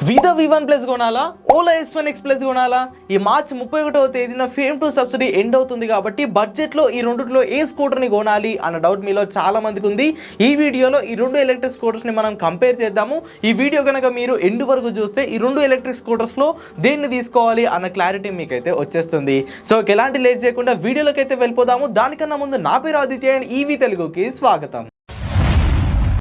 వీదా V1 plus కొనాలా, Ola S1 X plus కొనాలా? ఈ మార్చి 31వ తేదీన ఫేమ్ 2 సబ్సిడీ ఎండ్ అవుతుంది కాబట్టి బడ్జెట్లో ఈ రెండిట్లో ఏ స్కూటర్ని కొనాలి అన్న డౌట్ మీలో చాలా మందికి ఉంది. ఈ వీడియోలో ఈ రెండు ఎలక్ట్రిక్ స్కూటర్స్ని మనం కంపేర్ చేద్దాము. ఈ వీడియో కనుక మీరు ఎండ్ వరకు చూస్తే ఈ రెండు ఎలక్ట్రిక్ స్కూటర్స్లో దేన్ని తీసుకోవాలి అన్న క్లారిటీ మీకైతే వచ్చేస్తుంది. సో ఎలాంటి లేట్ చేయకుండా వీడియోలోకి అయితే వెళ్ళిపోదాము. దానికన్నా ముందు నా పేరు ఆదిత్య అండ్ ఈవీ తెలుగుకి స్వాగతం.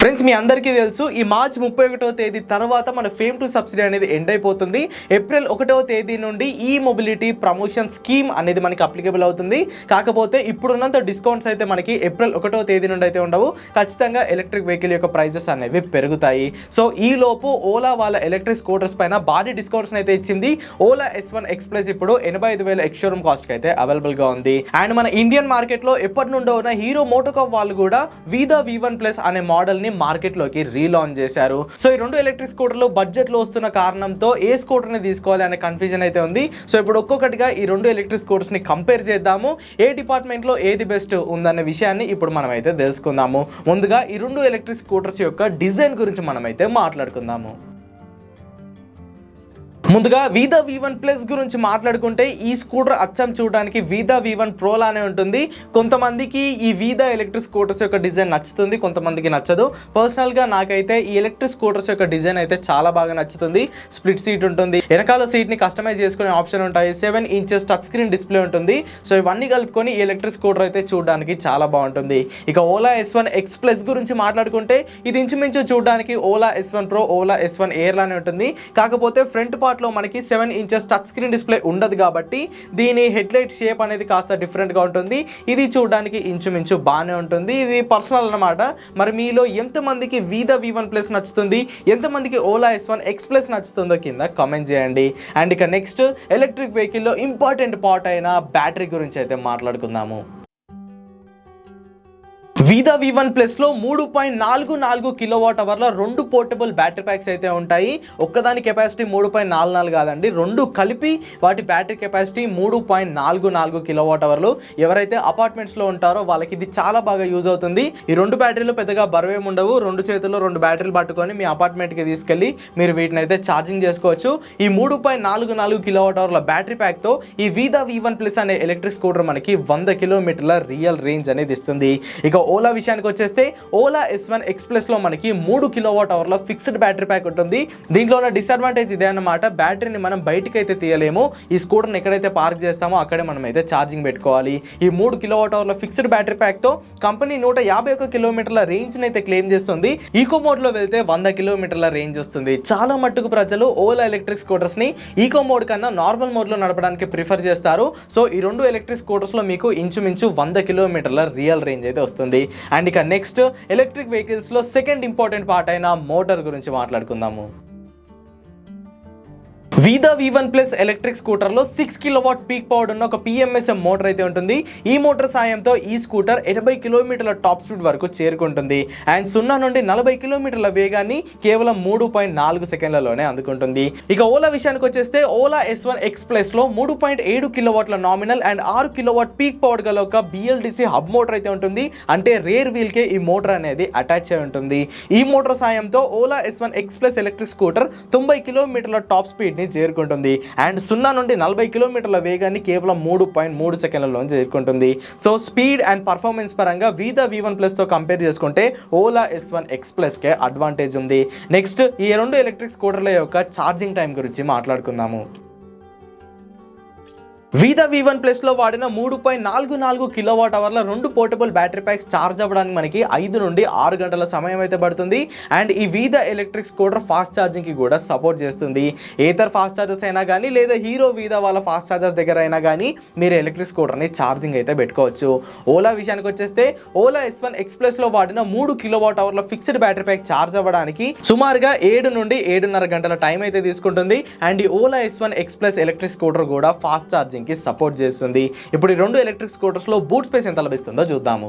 ఫ్రెండ్స్, మీ అందరికీ తెలుసు ఈ మార్చి 31వ తేదీ తర్వాత మన ఫేమ్ 2 సబ్సిడీ అనేది ఎండ్ అయిపోతుంది. ఏప్రిల్ 1వ తేదీ నుండి ఈ మొబిలిటీ ప్రమోషన్ స్కీమ్ అనేది మనకి అప్లికేబుల్ అవుతుంది. కాకపోతే ఇప్పుడున్నంత డిస్కౌంట్స్ అయితే మనకి ఏప్రిల్ 1వ తేదీ నుండి అయితే ఉండవు. ఖచ్చితంగా ఎలక్ట్రిక్ వెహికల్ యొక్క ప్రైజెస్ అనేవి పెరుగుతాయి. సో ఈ లోపు ఓలా వాళ్ళ ఎలక్ట్రిక్ స్కూటర్స్ పైన భారీ డిస్కౌంట్స్ అయితే ఇచ్చింది. ఓలా S1 X ప్లస్ ఇప్పుడు 85,000 ఎక్స్ షోరూమ్ కాస్ట్ అయితే అవైలబుల్ గా ఉంది. అండ్ మన ఇండియన్ మార్కెట్ లో ఎప్పటి నుండో ఉన్న హీరో మోటోకార్ప్ వాళ్ళు కూడా వీదా V1 ప్లస్ అనే మోడల్ ని మార్కెట్ లోకి రీలాంచ్ చేశారు. సో ఈ రెండు ఎలక్ట్రిక్ స్కూటర్లు బడ్జెట్ లో వస్తున్న కారణంతో ఏ స్కూటర్ ని తీసుకోవాలి అనే కన్ఫ్యూజన్ అయితే ఉంది. సో ఇప్పుడు ఒక్కొక్కటిగా ఈ రెండు ఎలక్ట్రిక్ స్కూటర్స్ ని కంపేర్ చేద్దాము. ఏ డిపార్ట్మెంట్ లో ఏది బెస్ట్ ఉందనే విషయాన్ని ఇప్పుడు మనం అయితే తెలుసుకుందాము. ముందుగా ఈ రెండు ఎలక్ట్రిక్ స్కూటర్స్ యొక్క డిజైన్ గురించి మనం అయితే మాట్లాడుకుందాము. ముందుగా వీదా V1 ప్లస్ గురించి మాట్లాడుకుంటే ఈ స్కూటర్ అచ్చం చూడడానికి వీదా V1 ప్రో లానే ఉంటుంది. కొంతమందికి ఈ వీదా ఎలక్ట్రిక్ స్కూటర్స్ యొక్క డిజైన్ నచ్చుతుంది, కొంతమందికి నచ్చదు. పర్సనల్గా నాకైతే ఈ ఎలక్ట్రిక్ స్కూటర్స్ యొక్క డిజైన్ అయితే చాలా బాగా నచ్చుతుంది. స్ప్లిట్ సీట్ ఉంటుంది, వెనకాల సీట్ని కస్టమైజ్ చేసుకునే ఆప్షన్ ఉంటాయి, 7 ఇంచెస్ టచ్ స్క్రీన్ డిస్ప్లే ఉంటుంది. సో ఇవన్నీ కలుపుకొని ఈ ఎలక్ట్రిక్ స్కూటర్ అయితే చూడడానికి చాలా బాగుంటుంది. ఇక ఓలా S1 X ప్లస్ గురించి మాట్లాడుకుంటే ఇది ఇంచుమించు చూడడానికి Ola S1 pro, Ola S1 air లానే ఉంటుంది. కాకపోతే ఫ్రంట్ పార్ట్ లో మనకి 7 ఇంచెస్ టచ్ స్క్రీన్ డిస్ప్లే ఉండదు కాబట్టి దీని హెడ్ లైట్ షేప్ అనేది కాస్త డిఫరెంట్ గా ఉంటుంది. ఇది చూడడానికి ఇంచుమించు బాగానే ఉంటుంది. ఇది పర్సనల్ అన్నమాట. మరి మీలో ఎంతమందికి వీదా V1 ప్లస్ నచ్చుతుంది, ఎంతమందికి ఓలా S1 X ప్లస్ నచ్చుతుందో కింద కామెంట్ చేయండి. అండ్ ఇక నెక్స్ట్ ఎలక్ట్రిక్ వెహికల్లో ఇంపార్టెంట్ పార్ట్ అయిన బ్యాటరీ గురించి అయితే మాట్లాడుకుందాము. వీదా V1 ప్లస్ లో 3.44 కిలోవాట్ అవర్ల రెండు పోర్టబుల్ బ్యాటరీ ప్యాక్స్ అయితే ఉంటాయి. ఒక్కదాని కెపాసిటీ 3.44 కాదండి, రెండు కలిపి వాటి బ్యాటరీ కెపాసిటీ 3.44 కిలోవాట్ అవర్లు. ఎవరైతే అపార్ట్మెంట్స్ లో ఉంటారో వాళ్ళకి ఇది చాలా బాగా యూజ్ అవుతుంది. ఈ రెండు బ్యాటరీలు పెద్దగా బరువేం ఉండవు. రెండు చేతుల్లో రెండు బ్యాటరీలు పట్టుకొని మీ అపార్ట్మెంట్ కి తీసుకెళ్లి మీరు వీటిని అయితే ఛార్జింగ్ చేసుకోవచ్చు. ఈ 3.44 కిలోవాట్ అవర్ల బ్యాటరీ ప్యాక్ తో ఈ వీదా V1 ప్లస్ అనే ఎలక్ట్రిక్ స్కూటర్ మనకి 100 కిలోమీటర్ల రియల్ రేంజ్ అనేది ఇస్తుంది. ఇక ఓలా విషయానికి వచ్చేస్తే ఓలా S1 X ప్లస్ లో మనకి 3 కిలోవాట్ అవర్ల ఫిక్స్డ్ బ్యాటరీ ప్యాక్ ఉంటుంది. దీంట్లో ఉన్న డిసడ్వాంటేజ్ ఇదే అన్నమాట, బ్యాటరీని మనం బయటకి అయితే తీయలేము. ఈ స్కూటర్ని ఎక్కడైతే పార్క్ చేస్తామో అక్కడే మనం అయితే ఛార్జింగ్ పెట్టుకోవాలి. ఈ 3 కిలోవాట్ అవర్ల ఫిక్స్డ్ బ్యాటరీ ప్యాక్ తో కంపెనీ 151 కిలోమీటర్ల రేంజ్ అయితే క్లెయిమ్ చేస్తుంది. ఈకో మోడ్ లో వెళ్తే 100 కిలోమీటర్ల రేంజ్ వస్తుంది. చాలా మట్టుకు ప్రజలు ఓలా ఎలక్ట్రిక్ స్కూటర్స్ ని ఈకో మోడ్ కన్నా నార్మల్ మోడ్ లో నడపడానికి ప్రిఫర్ చేస్తారు. సో ఈ రెండు ఎలక్ట్రిక్ స్కూటర్స్ లో మీకు ఇంచుమించు 100 కిలోమీటర్ల రియల్ రేంజ్ అయితే వస్తుంది. అండ్ ఇక నెక్స్ట్ ఎలక్ట్రిక్ వెహికల్స్ లో సెకండ్ ఇంపార్టెంట్ పార్ట్ అయిన మోటార్ గురించి మాట్లాడుకుందాము. వీదా V1 ప్లస్ ఎలక్ట్రిక్ స్కూటర్ లో 6 కిలోవాట్ పీక్ పవర్ ఉన్న ఒక PMSM మోటార్ అయితే ఉంటుంది. ఈ మోటార్ సాయంతో ఈ స్కూటర్ 80 కిలోమీటర్ల టాప్ స్పీడ్ వరకు చేరుకుంటుంది. అండ్ 0 నుండి 40 కిలోమీటర్ల వేగాన్ని కేవలం 3.4 సెకండ్లలోనే అందుకుంటుంది. ఇక ఓలా విషయానికి వచ్చేస్తే ఓలా S1 X ప్లస్ లో 3.7 కిలోవాట్ల nominal and 6 kilowatt peak power గల ఒక BLDC హబ్ మోటార్ అయితే ఉంటుంది. అంటే రేర్ వీల్ కే ఈ మోటార్ అనేది అటాచ్ అయి ఉంటుంది. ఈ మోటార్ సాయంతో Ola S1 X plus electric scooter 90 కిలోమీటర్ల టాప్ స్పీడ్ ని చేరుకుంటుంది. అండ్ 0 నుండి 40 కిలోమీటర్ల వేగాన్ని కేవలం 3.3 సెకండ్లలో చేరుకుంటుంది. సో స్పీడ్ అండ్ పర్ఫార్మెన్స్ పరంగా వీదా V1 ప్లస్ తో కంపేర్ చేసుకుంటే ఓలా S1 X ప్లస్ కే అడ్వాంటేజ్ ఉంది. నెక్స్ట్ ఈ రెండు ఎలక్ట్రిక్ స్కూటర్ల యొక్క ఛార్జింగ్ టైం గురించి మాట్లాడుకుందాము. వీదా V1 ప్లస్ లో వాడిన 3.44 కిలోవాట్ అవర్ల రెండు పోర్టబుల్ బ్యాటరీ ప్యాక్స్ ఛార్జ్ అవ్వడానికి మనకి 5 నుండి 6 గంటల సమయం అయితే పడుతుంది. అండ్ ఈ వీదా ఎలక్ట్రిక్ స్కూటర్ ఫాస్ట్ ఛార్జింగ్ కి కూడా సపోర్ట్ చేస్తుంది. ఏతర్ ఫాస్ట్ ఛార్జర్స్ అయినా కానీ లేదా హీరో వీదా వాళ్ళ ఫాస్ట్ ఛార్జర్స్ దగ్గర అయినా కానీ మీరు ఎలక్ట్రిక్ స్కూటర్ని ఛార్జింగ్ అయితే పెట్టుకోవచ్చు. ఓలా విషయానికి వచ్చేస్తే ఓలా S1 X ప్లస్ లో వాడిన 3 కిలోవాట్ అవర్ల ఫిక్స్డ్ బ్యాటరీ ప్యాక్ ఛార్జ్ అవ్వడానికి సుమారుగా 7 నుండి 7.5 గంటల టైం అయితే తీసుకుంటుంది. అండ్ ఈ Ola S1 X plus electric scooter కూడా ఫాస్ట్ ఛార్జింగ్ కి సపోర్ట్ చేస్తుంది. ఇప్పుడు ఈ రెండు ఎలక్ట్రిక్ స్కూటర్స్ లో బూట్ స్పేస్ ఎంత లభిస్తుందో చూద్దాము.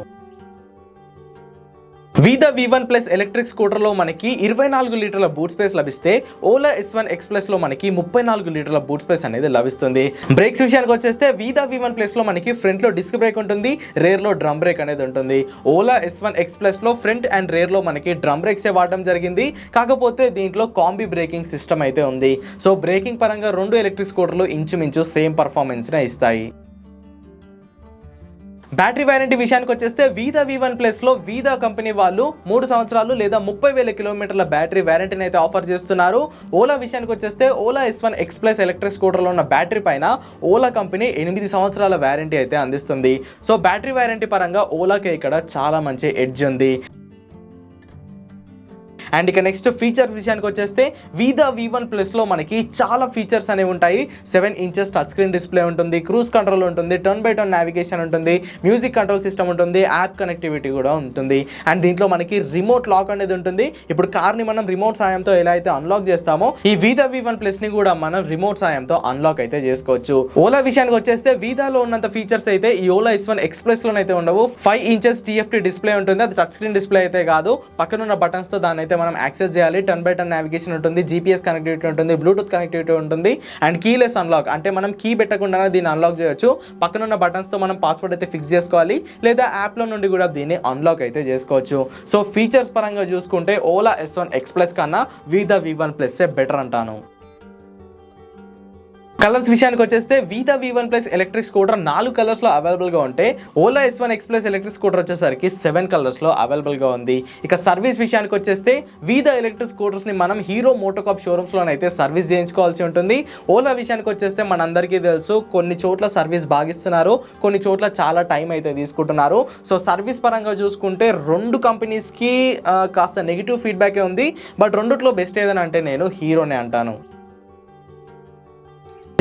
వీదా V1 ప్లస్ ఎలక్ట్రిక్ స్కూటర్లో మనకి 24 లీటర్ల బూట్ స్పేస్ లభిస్తే ఓలా S1 X Plus లో మనకి 34 లీటర్ల బూట్ స్పేస్ అనేది లభిస్తుంది. బ్రేక్స్ విషయానికి వచ్చేస్తే వీదా V1 ప్లస్ లో మనకి ఫ్రంట్ లో డిస్క్ బ్రేక్ ఉంటుంది, రేర్ లో డ్రమ్ బ్రేక్ అనేది ఉంటుంది. ఓలా S1 X Plus లో ఫ్రంట్ అండ్ రేర్ లో మనకి డ్రమ్ బ్రేక్స్ వాడడం జరిగింది. కాకపోతే దీంట్లో కాంబీ బ్రేకింగ్ సిస్టమ్ అయితే ఉంది. సో బ్రేకింగ్ పరంగా రెండు ఎలక్ట్రిక్ స్కూటర్లు ఇంచుమించు సేమ్ పర్ఫార్మెన్స్ నే ఇస్తాయి. బ్యాటరీ వారంటీ విషయానికి వచ్చేస్తే వీదా V1 ప్లస్ లో వీదా కంపెనీ వాళ్ళు 3 సంవత్సరాలు లేదా 30,000 కిలోమీటర్ల బ్యాటరీ వారంటీని అయితే ఆఫర్ చేస్తున్నారు. ఓలా విషయానికి వచ్చేస్తే Ola S1 X Plus electric స్కూటర్లో ఉన్న బ్యాటరీ పైన ఓలా కంపెనీ 8 సంవత్సరాల వారంటీ అయితే అందిస్తుంది. సో బ్యాటరీ వారంటీ పరంగా ఓలాకి ఇక్కడ చాలా మంచి ఎడ్జ్ ఉంది. అండ్ ఇక నెక్స్ట్ ఫీచర్స్ విషయానికి వచ్చేస్తే వీదా V1 ప్లస్లో మనకి చాలా ఫీచర్స్ అనేవి ఉంటాయి. 7 ఇంచెస్ టచ్ స్క్రీన్ డిస్ప్లే ఉంటుంది, క్రూజ్ కంట్రోల్ ఉంటుంది, టర్న్ బై టర్న్ నావిగేషన్ ఉంటుంది, మ్యూజిక్ కంట్రోల్ సిస్టమ్ ఉంటుంది, యాప్ కనెక్టివిటీ కూడా ఉంటుంది. అండ్ దీంట్లో మనకి రిమోట్ లాక్ అనేది ఉంటుంది. ఇప్పుడు కార్ని మనం రిమోట్ సాయంతో ఎలా అయితే అన్లాక్ చేస్తామో ఈ వీదా V1 ప్లస్ని కూడా మనం రిమోట్ సాయంతో అన్లాక్ అయితే చేసుకోవచ్చు. ఓలా విషయానికి వచ్చేస్తే వీదాలో ఉన్నంత ఫీచర్స్ అయితే ఈ ఓలా S1 X Plusలోనైతే ఉండవు. 5 ఇంచెస్ TFT డిస్ప్లే ఉంటుంది, అది టచ్ స్క్రీన్ డిస్ప్లే అయితే కాదు, పక్కనున్న బటన్స్తో దాన్ని అయితే మనం యాక్సెస్ చేయాలి. టర్న్ బై టర్న్ నావిగేషన్ ఉంటుంది, GPS కనెక్టివిటీ ఉంటుంది, బ్లూటూత్ కనెక్టివిటీ ఉంటుంది అండ్ కీలెస్ అన్లాక్, అంటే మనం కీ పెట్టకుండానే దీన్ని అన్లాక్ చేయొచ్చు. పక్కనున్న బటన్స్తో మనం పాస్వర్డ్ అయితే ఫిక్స్ చేసుకోవాలి, లేదా యాప్లో నుండి కూడా దీన్ని అన్లాక్ అయితే చేసుకోవచ్చు. సో ఫీచర్స్ పరంగా చూసుకుంటే ఓలా S1 X Plus కన్నా వీదా V1 ప్లస్ బెటర్ అంటాను. కలర్స్ విషయానికి వచ్చేస్తే వీదా V1 ప్లస్ ఎలక్ట్రిక్ స్కూటర్ 4 కలర్స్లో అవైలబుల్గా ఉంటే Ola S1 X Plus electric scooter వచ్చేసరికి 7 కలర్స్లో అవైలబుల్గా ఉంది. ఇక సర్వీస్ విషయానికి వచ్చేస్తే వీదా ఎలక్ట్రిక్ స్కూటర్స్ని మనం హీరో మోటోకాప్ షోరూమ్స్లోనైతే సర్వీస్ చేయించుకోవాల్సి ఉంటుంది. ఓలా విషయానికి వచ్చేస్తే మనందరికీ తెలుసు కొన్ని చోట్ల సర్వీస్ బాగిస్తున్నారు, కొన్ని చోట్ల చాలా టైం అయితే తీసుకుంటున్నారు. సో సర్వీస్ పరంగా చూసుకుంటే రెండు కంపెనీస్కి కాస్త నెగిటివ్ ఫీడ్బ్యాకే ఉంది. బట్ రెండిట్లో బెస్ట్ ఏదని అంటే నేను హీరోనే అంటాను.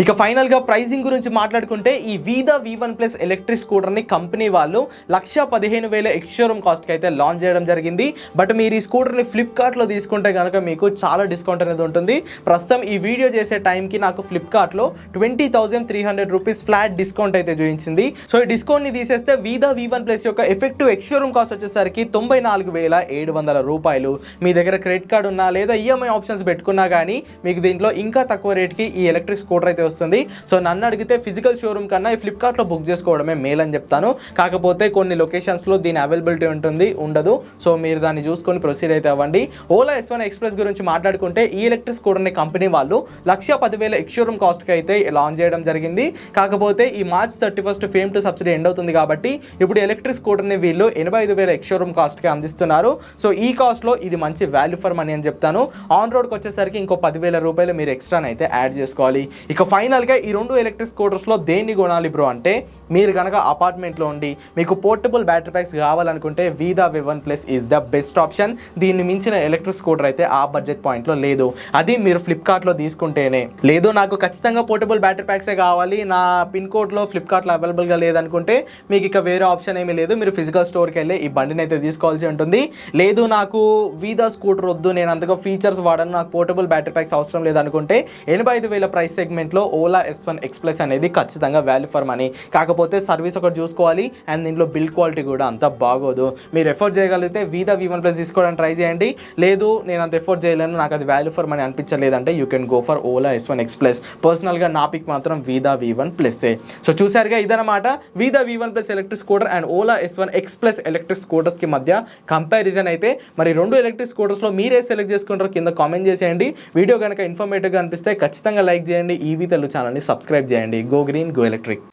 ఇక ఫైనల్గా ప్రైసింగ్ గురించి మాట్లాడుకుంటే ఈ వీదా V1 ప్లస్ ఎలక్ట్రిక్ స్కూటర్ని కంపెనీ వాళ్ళు 1,15,000 ఎక్స్-షోరూమ్ కాస్ట్కి అయితే లాంచ్ చేయడం జరిగింది. బట్ మీరు ఈ స్కూటర్ని ఫ్లిప్కార్ట్లో తీసుకుంటే కనుక మీకు చాలా డిస్కౌంట్ అనేది ఉంటుంది. ప్రస్తుతం ఈ వీడియో చేసే టైంకి నాకు ఫ్లిప్కార్ట్లో 20,300 రూపీస్ ఫ్లాట్ డిస్కౌంట్ అయితే చూపించింది. సో ఈ డిస్కౌంట్ని తీసేస్తే వీదా V1 ప్లస్ యొక్క ఎఫెక్టివ్ ఎక్స్-షోరూమ్ కాస్ట్ వచ్చేసరికి 94,700 రూపాయలు. మీ దగ్గర క్రెడిట్ కార్డ్ ఉన్నా లేదా ఈఎంఐ ఆప్షన్స్ పెట్టుకున్నా కానీ మీకు దీంట్లో ఇంకా తక్కువ రేట్కి ఈ ఎలక్ట్రిక్ స్కూటర్ అయితే వస్తుంది. సో నన్ను అడిగితే ఫిజికల్ షోరూమ్ కన్నా ఈ ఫ్లిప్కార్ట్లో బుక్ చేసుకోవడమే మేల్ అని చెప్తాను. కాకపోతే కొన్ని లొకేషన్స్లో దీని అవైలబిలిటీ ఉంటుంది, ఉండదు. సో మీరు దాన్ని చూసుకొని ప్రొసీడ్ అయితే అవ్వండి. ఓలా S1 X Plus గురించి మాట్లాడుకుంటే ఈ ఎలక్ట్రిక్ స్కూటర్ని కంపెనీ వాళ్ళు 1,10,000 ఎక్స్-షోరూమ్ కాస్ట్కి అయితే లాంచ్ చేయడం జరిగింది. కాకపోతే ఈ March 31 fame to subsidy end అవుతుంది కాబట్టి ఇప్పుడు ఎలక్ట్రిక్ స్కూటర్ని వీళ్ళు 85,000 ఎక్స్-షోరూమ్ కాస్ట్కి అందిస్తున్నారు. సో ఈ కాస్ట్లో ఇది మంచి వాల్యూ ఫర్ మనీ అని చెప్తాను. ఆన్ రోడ్కి వచ్చేసరికి ఇంకో 10,000 రూపాయలు మీరు ఎక్స్ట్రా అయితే యాడ్ చేసుకోవాలి. ఇక ఫైనల్గా ఈ రెండు ఎలక్ట్రిక్ స్కూటర్స్లో దేన్ని కొనాలి బ్రో అంటే మీరు కనుక అపార్ట్మెంట్లో ఉండి మీకు పోర్టబుల్ బ్యాటరీ ప్యాక్స్ కావాలనుకుంటే వీదా V1 plus is the best option. దీన్ని మించిన ఎలక్ట్రిక్ స్కూటర్ అయితే ఆ బడ్జెట్ పాయింట్లో లేదు. అది మీరు ఫ్లిప్కార్ట్లో తీసుకుంటేనే. లేదు నాకు ఖచ్చితంగా పోర్టబుల్ బ్యాటరీ ప్యాక్సే కావాలి, నా పిన్ కోడ్లో ఫ్లిప్కార్ట్లో అవైలబుల్గా లేదనుకుంటే మీకు ఇక వేరే ఆప్షన్ ఏమీ లేదు, మీరు ఫిజికల్ స్టోర్కి వెళ్ళి ఈ బండిని అయితే తీసుకోవాల్సి ఉంటుంది. లేదు నాకు వీదా స్కూటర్ వద్దు, నేను అంతగా ఫీచర్స్ వాడను, నాకు పోర్టబుల్ బ్యాటరీ ప్యాక్స్ అవసరం లేదనుకుంటే 85,000 ప్రైస్ సెగ్మెంట్లో ఓలా S1 X Plus అనేది ఖచ్చితంగా వాల్యూ ఫర్ మనీ. కాకపోతే సర్వీస్ ఒకటి చూసుకోవాలి అండ్ దీంట్లో బిల్డ్ క్వాలిటీ కూడా అంత బాగోదు. మీరు ఎఫోర్డ్ చేయగలిగితే వీదా V1 ప్లస్ తీసుకోవడానికి ట్రై చేయండి. లేదు నేను అంత ఎఫోర్డ్ చేయలేను, నాకు అది వాల్యూ ఫర్ మనీ అనిపించలేదంటే you can go for Ola S1 X Plus. పర్సనల్గా నా పిక్ మాత్రం వీదా V1 ప్లస్సే. సో చూసారుగా ఇదన్నమాట Vida V1 plus electric scooter and Ola S1 X Plus electric స్కూటర్స్కి మధ్య కంపారిజన్ అయితే. మరి రెండు ఎలక్ట్రిక్ స్కూటర్స్లో మీరే సెలెక్ట్ చేసుకుంటారో కింద కామెంట్ చేసేయండి. వీడియో కనుక ఇన్ఫర్మేటివ్గా అనిపిస్తే ఖచ్చితంగా లైక్ చేయండి. ఈవీ తెలుగు ఛానల్ని సబ్స్క్రైబ్ చేయండి. Go green go electric.